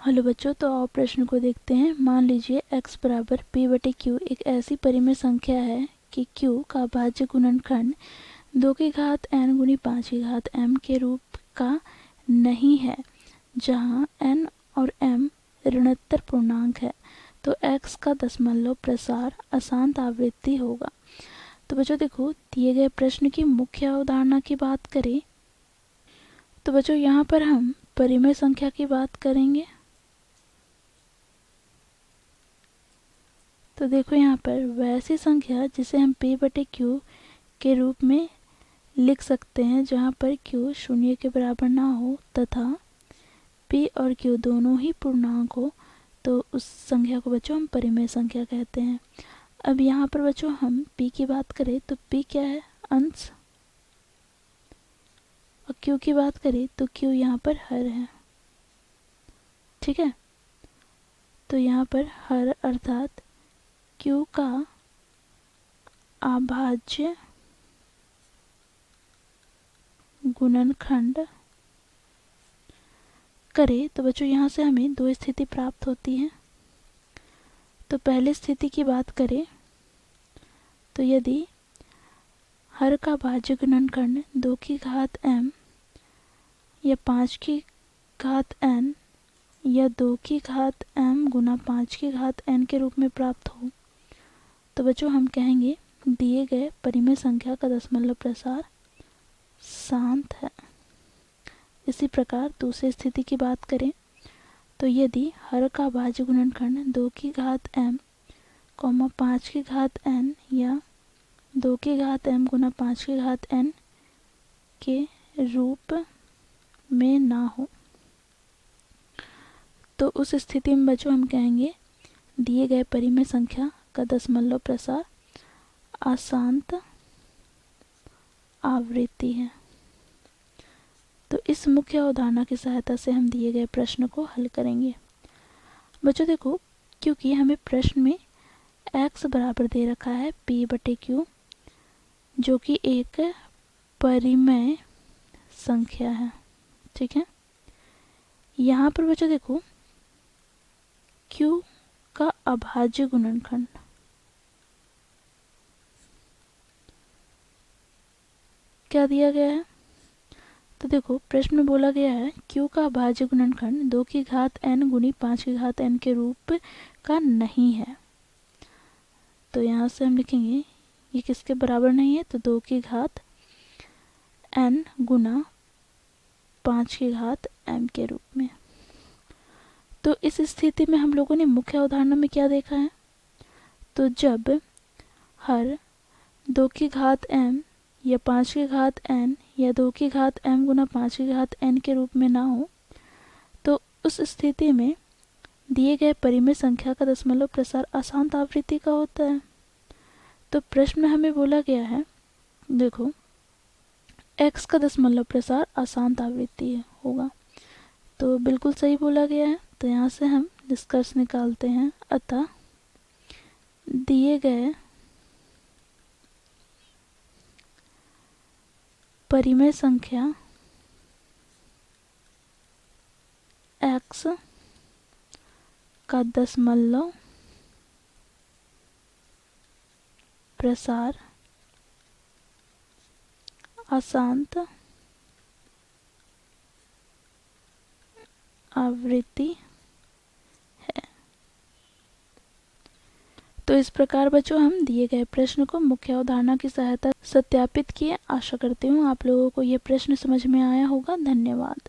Hello बच्चों, तो आओ प्रश्न को देखते हैं। मान लीजिए x बराबर p बटे q एक ऐसी परिमेय संख्या है कि q का भाज्य गुणनखंड 2 की घात n गुनी 5 की घात m के रूप का नहीं है, जहाँ n और m ऋणात्मक पूर्णांक है, तो x का दशमलव प्रसार अशांत आवृत्ति होगा। तो बच्चों देखो, दिए गए प्रश्न की मुख्य अवधारणा की बात करें तो बच्चों यहाँ पर हम परिमेय संख्या की बात करेंगे। तो देखो यहाँ पर वैसी संख्या जिसे हम p बटे q के रूप में लिख सकते हैं, जहाँ पर q शून्य के बराबर ना हो तथा p और q दोनों ही पूर्णांक हो, तो उस संख्या को बच्चों हम परिमेय संख्या कहते हैं। अब यहाँ पर बच्चों हम p की बात करें तो p क्या है? अंश। और q की बात करें तो q यहाँ पर हर है। ठीक है, तो यहाँ पर हर अर्थात q का अभाज्य गुणनखंड करें तो बच्चों यहाँ से हमें दो स्थिति प्राप्त होती है। तो पहली स्थिति की बात करें तो यदि हर का भाज्य गुणनखंड 2 की घात m या 5 की घात n या 2 की घात m गुना 5 की घात n के रूप में प्राप्त हो, तो बच्चों हम कहेंगे दिए गए परिमेय संख्या का दशमलव प्रसार शांत है। इसी प्रकार दूसरी स्थिति की बात करें तो यदि हर का भाज्य गुणनखंड 2 की घात m, 5 की घात n या 2 की घात m गुना 5 की घात n के रूप में ना हो, तो उस स्थिति में बच्चों हम कहेंगे दिए गए परिमेय संख्या का दशमलव प्रसार अशांत आवृत्ति है। तो इस मुख्य अवधारणा की सहायता से हम दिए गए प्रश्न को हल करेंगे। बच्चों देखो, क्योंकि हमें प्रश्न में x बराबर दे रखा है p बटे q, जो कि एक परिमेय संख्या है। ठीक है, यहाँ पर बच्चों देखो q का अभाज्य गुणनखंड, क्या दिया गया है? तो देखो प्रश्न में बोला गया है q का अभाज्य गुणनखंड 2 की घात n गुनी 5 की घात n के रूप का नहीं है। तो यहाँ से हम लिखेंगे ये किसके बराबर नहीं है, तो 2 की घात n गुना 5 की घात m के रूप में। तो इस स्थिति में हम लोगों ने मुख्य अवधारणा में क्या देखा है, तो जब हर 2 की घात m या 5 की घात n या 2 की घात m गुना 5 की घात n के रूप में ना हो, तो उस स्थिति में दिए गए परिमेय संख्या का दशमलव प्रसार अशांत आवृत्ति का होता है। तो प्रश्न में हमें बोला गया है, देखो x का दशमलव प्रसार अशांत आवृत्ति होगा, तो बिल्कुल सही बोला गया है। तो यहाँ से हम निष्कर्ष निकालते हैं, अतः दिए गए परिमेय संख्या x का दशमलव प्रसार अशांत आवृत्ति है। तो इस प्रकार बच्चों हम दिए गए प्रश्न को मुख्य अवधारणा की सहायता सत्यापित किए। आशा करती हूँ आप लोगों को ये प्रश्न समझ में आया होगा। धन्यवाद।